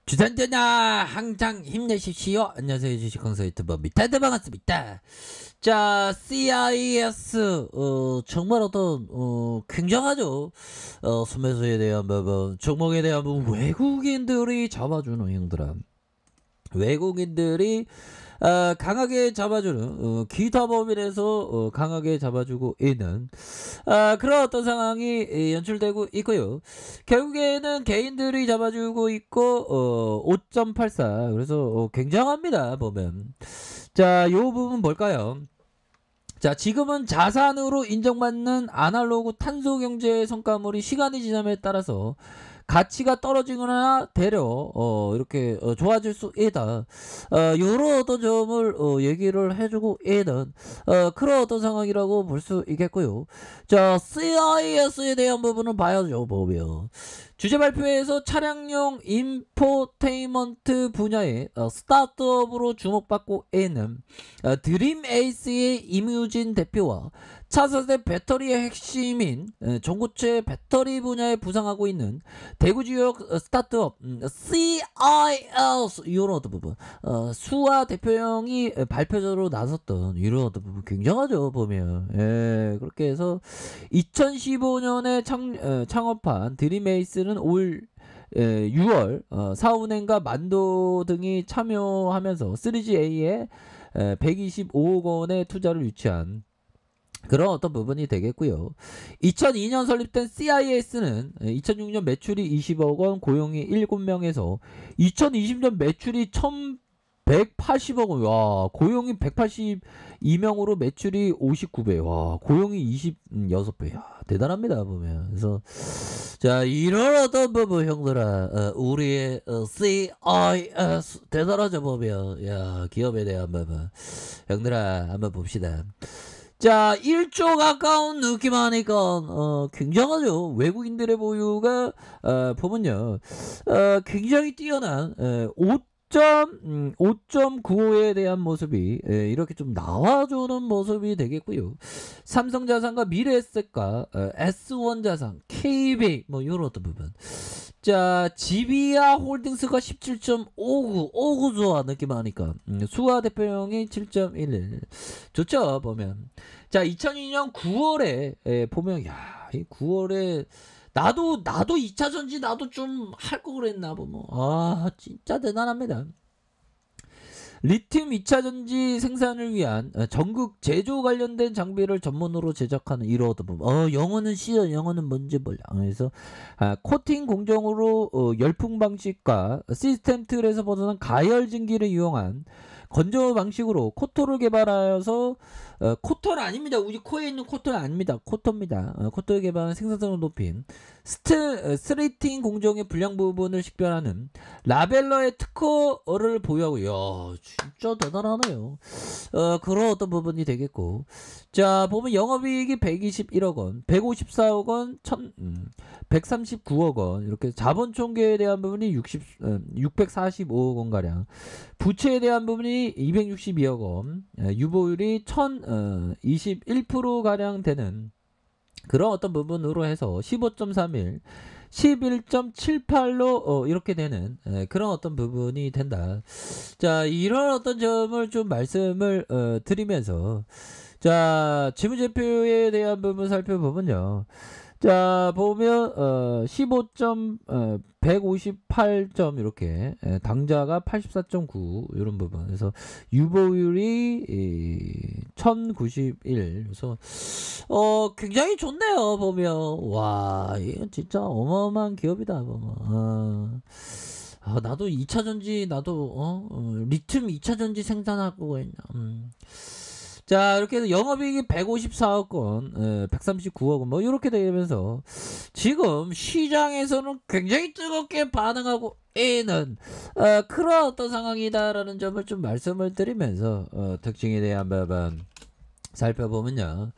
주산전야 항상 힘내십시오. 안녕하세요. 주식강사 유튜버 미타드 반갑습니다. 자, CIS 정말 어떤 굉장하죠. 수매수에 대한 부분, 종목에 대한 부분, 외국인들이 잡아주는 형들아. 외국인들이 강하게 잡아주는 기타 범위에서 강하게 잡아주고 있는 그런 어떤 상황이 연출되고 있고요. 결국에는 개인들이 잡아주고 있고 5.84 그래서 굉장합니다. 보면 자, 요 부분 뭘까요? 자, 지금은 자산으로 인정받는 아날로그 탄소 경제 성과물이 시간이 지남에 따라서 가치가 떨어지거나 되려 이렇게 좋아질 수 있다. 요런 어떤 점을 얘기를 해주고 있는 그런 어떤 상황이라고 볼 수 있겠고요. 자, CIS에 대한 부분은 봐야죠. 보면 주제 발표에서 차량용 인포테인먼트 분야의 스타트업으로 주목받고 있는 드림 에이스의 이뮤진 대표와 차세대 배터리의 핵심인 전고체 배터리 분야에 부상하고 있는 대구 지역 스타트업 CIS 이런 어떤 부분 수아 대표형이 발표자로 나섰던 이런 어떤 부분 굉장하죠. 보면 그렇게 해서 2015년에 창업한 드림에이스는 올 6월 사은행과 만도 등이 참여하면서 3GA에 125억 원의 투자를 유치한 그런 어떤 부분이 되겠고요. 2002년 설립된 CIS는 2006년 매출이 20억 원, 고용이 7명에서 2020년 매출이 1,180억 원. 와, 고용이 182명으로 매출이 59배. 와, 고용이 26배. 야, 대단합니다, 보면. 그래서 자, 이런 어떤 부분 형들아, 우리의 CIS 대단하죠, 보면. 야, 기업에 대한 부분. 형들아, 한번 봅시다. 자, 1조 가까운 느낌 하니까 굉장하죠. 외국인들의 보유가 보면요 굉장히 뛰어난 5.95에 대한 모습이 이렇게 좀 나와주는 모습이 되겠고요. 삼성자산과 미래에셋과 S1자산, KB 뭐 이런 어떤 부분. 자, 지비아 홀딩스가 17.59 좋아 느낌 하니까 수아 대표형이 7.11 좋죠. 보면 자, 2002년 9월에 보면 이 9월에 나도 2차 전지 나도 좀 할 거 그랬나 보면 진짜 대단합니다. 리튬 2차 전지 생산을 위한 전국 제조 관련된 장비를 전문으로 제작하는 이러다 보면 영어는 싫어. 영어는 뭔지 몰라. 그래서 코팅 공정으로 열풍 방식과 시스템 틀에서 벗어난 가열 증기를 이용한 건조 방식으로 코토를 개발하여서 코토는 아닙니다. 우리 코에 있는 코토는 아닙니다. 코토입니다. 코토를 개발한 생산성을 높인 스리팅 공정의 불량 부분을 식별하는 라벨러의 특허를 보유하고 이야 진짜 대단하네요. 그런 어떤 부분이 되겠고 자 보면 영업이익이 121억 원 154억 원 139억 원 이렇게 자본 총계에 대한 부분이 645억 원가량 부채에 대한 부분이 262억 원 유보율이 1021%가량 되는 그런 어떤 부분으로 해서 15.31 11.78로 이렇게 되는 그런 어떤 부분이 된다. 자, 이런 어떤 점을 좀 말씀을 드리면서 자, 재무제표에 대한 부분 살펴보면요. 자, 보면 158점 이렇게 당자가 84.9 이런 부분. 그래서 유보율이 1091. 그래서 굉장히 좋네요. 보면 와, 이건 진짜 어마어마한 기업이다. 보면. 나도 2차 전지 나도 리튬 2차 전지 생산하고 있냐. 자, 이렇게 해서 영업이익이 154억 원, 139억 원, 뭐, 이렇게 되면서, 지금 시장에서는 굉장히 뜨겁게 반응하고 있는, 그런 어떤 상황이다라는 점을 좀 말씀을 드리면서, 특징에 대한 부분 살펴보면요.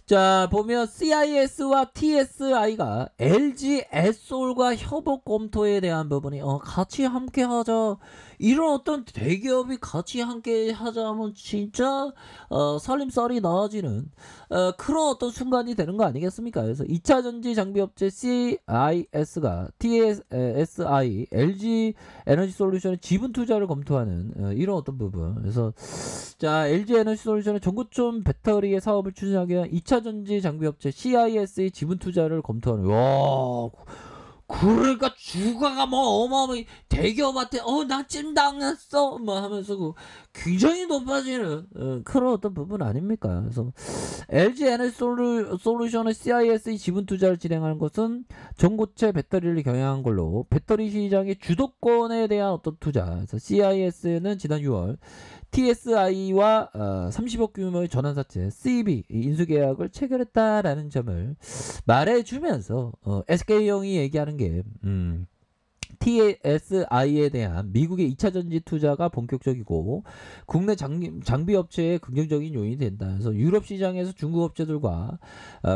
자, 보면 CIS와 TSI가 LG 에솔과 협업 검토에 대한 부분이 같이 함께 하자. 이런 어떤 대기업이 같이 함께 하자면 진짜 살림살이 나아지는 그런 어떤 순간이 되는 거 아니겠습니까? 그래서 2차 전지 장비 업체 CIS가 TSI, LG 에너지 솔루션의 지분 투자를 검토하는 이런 어떤 부분. 그래서 자, LG 에너지 솔루션은 전고점 배터리의 사업을 추진하기 위한 2차 전지 장비 업체 CIS의 지분 투자를 검토하는. 와, 그러니까 주가가 뭐 어마어마히 대기업한테 나 찜당했어 뭐 하면서 굉장히 높아지는 그런 어떤 부분 아닙니까? 그래서 LG 에너지 솔루션의 CIS의 지분 투자를 진행하는 것은 전고체 배터리를 경영한 걸로 배터리 시장의 주도권에 대한 어떤 투자. 그래서 CIS는 지난 6월 TSI와 30억 규모의 전환사채 CB 인수계약을 체결했다라는 점을 말해주면서 SK형이 얘기하는 게 TSI에 대한 미국의 2차 전지 투자가 본격적이고 국내 장비 업체의 긍정적인 요인이 된다. 그래서 유럽 시장에서 중국 업체들과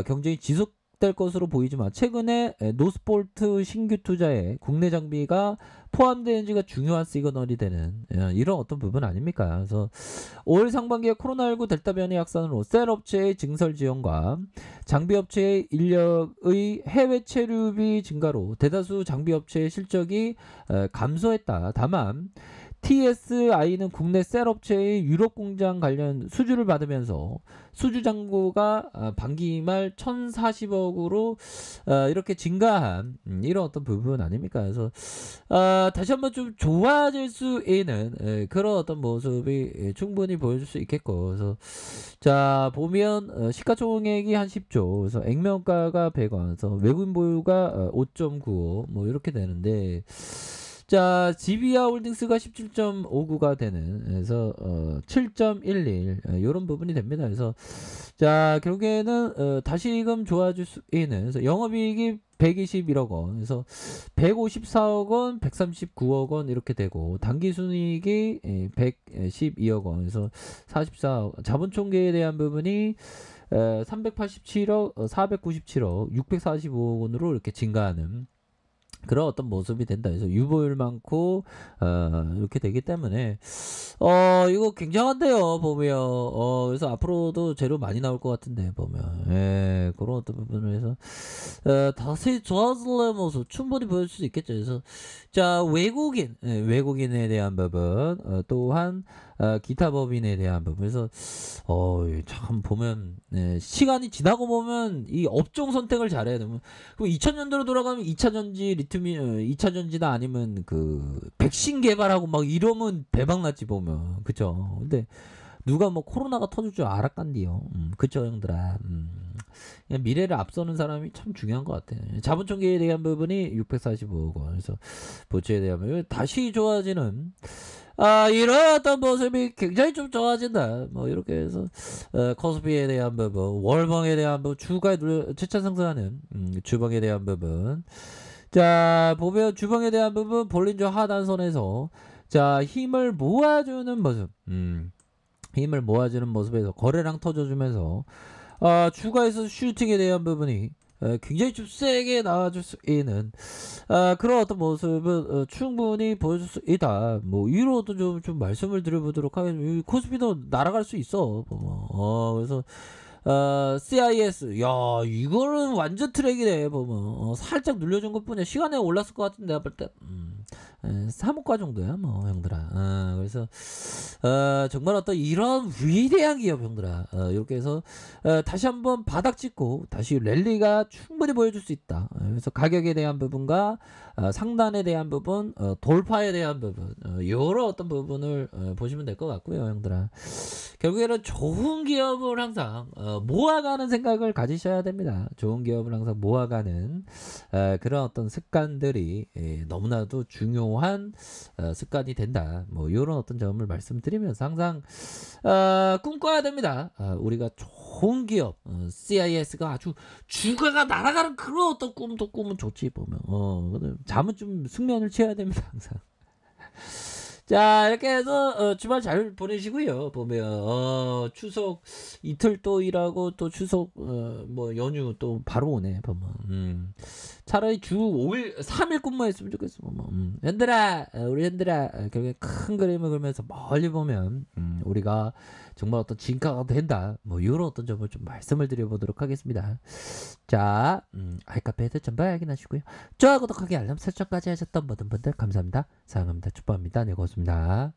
경쟁이 지속될 것으로 보이지만 최근에 노스폴트 신규 투자에 국내 장비가 포함되는지가 중요한 시그널이 되는 이런 어떤 부분 아닙니까? 그래서 올 상반기에 코로나19 델타 변이 확산으로 셀 업체의 증설 지원과 장비 업체의 인력의 해외 체류비 증가로 대다수 장비 업체의 실적이 감소했다. 다만 TSI는 국내 셀 업체의 유럽 공장 관련 수주를 받으면서 수주 잔고가 반기 말 1,040억으로 이렇게 증가한 이런 어떤 부분 아닙니까? 그래서 다시 한번 좀 좋아질 수 있는 그런 어떤 모습이 충분히 보여줄 수 있겠고, 그래서 자 보면 시가총액이 한 10조, 그래서 액면가가 100원, 그래서 외국인 보유가 5.95 뭐 이렇게 되는데. 자, 지비아 홀딩스가 17.59가 되는, 그래서 7.11 이런 부분이 됩니다. 그래서 자, 결국에는 다시금 좋아질 수 있는, 그래서 영업이익이 121억 원, 그래서 154억 원, 139억 원 이렇게 되고 당기순이익이 112억 원, 그래서 44억, 자본총계에 대한 부분이 387억, 497억, 645억 원으로 이렇게 증가하는 그런 어떤 모습이 된다. 그래서 유보율 많고 이렇게 되기 때문에 이거 굉장한데요 보면. 그래서 앞으로도 재료 많이 나올 것 같은데 보면 그런 어떤 부분을 해서 다시 좋아질래 모습 충분히 보여줄 수 있겠죠. 그래서 자, 외국인에 대한 부분, 또한 기타 법인에 대한 부분. 그래서 참 보면 시간이 지나고 보면 이 업종 선택을 잘해야 되면, 그럼 2000년대로 돌아가면 2차 전지 리튬이 2차 전지나 아니면 그 백신 개발하고 막 이러면 대박 났지 보면. 그쵸? 근데 누가 뭐 코로나가 터질 줄 알았간디요. 그쵸 형들아. 그냥 미래를 앞서는 사람이 참 중요한 것 같아. 자본총계에 대한 부분이 645억 원, 그래서 부채에 대한 부분 다시 좋아지는 이런 어떤 모습이 굉장히 좀 좋아진다. 뭐 이렇게 해서 코스피에 대한 부분, 월봉에 대한 부분, 주가에 최차 상승하는 주봉에 대한 부분. 자, 보면 주봉에 대한 부분 볼린저 하단선에서 자 힘을 모아주는 모습. 힘을 모아주는 모습에서 거래량 터져주면서 주가에서 슈팅에 대한 부분이 굉장히 좀 세게 나와줄 수 있는 그런 어떤 모습은 충분히 보여줄 수 있다. 뭐 이로도 좀 말씀을 드려보도록 하겠습니다. 코스피도 날아갈 수 있어. 그래서 CIS, 야 이거는 완전 트랙이네 보면. 살짝 눌려준 것뿐이야. 시간에 올랐을 것 같은데 내가 볼 때 3호가 정도야 뭐 형들아. 그래서 정말 어떤 이런 위대한 기업 형들아, 이렇게 해서 다시 한번 바닥 찍고 다시 랠리가 충분히 보여줄 수 있다. 그래서 가격에 대한 부분과 상단에 대한 부분, 돌파에 대한 부분, 이런 어떤 부분을 보시면 될 것 같고요 형들아. 결국에는 좋은 기업을 항상 모아가는 생각을 가지셔야 됩니다. 좋은 기업을 항상 모아가는 그런 어떤 습관들이 너무나도 중요한 습관이 된다. 뭐 이런 어떤 점을 말씀드리면서 항상 꿈꿔야 됩니다. 우리가 좋은 기업, CIS가 아주 주가가 날아가는 그런 어떤 꿈도 꾸면 좋지 보면. 잠은 좀 숙면을 취해야 됩니다 항상. 자, 이렇게 해서 주말 잘 보내시고요. 보면 추석 이틀 또 일하고 또 추석 뭐 연휴 또 바로 오네. 보면 차라리 주 5일 3일 근무했으면 좋겠어. 보면 현들아, 우리 현들아, 결국에 큰 그림을 그리면서 멀리 보면 우리가 정말 어떤 진가가 된다. 뭐 이런 어떤 점을 좀 말씀을 드려보도록 하겠습니다. 자, 아이카페에서 전부 확인하시고요. 좋아요, 구독하기, 알람 설정까지 하셨던 모든 분들 감사합니다. 사랑합니다. 축복합니다. 네, 고맙습니다.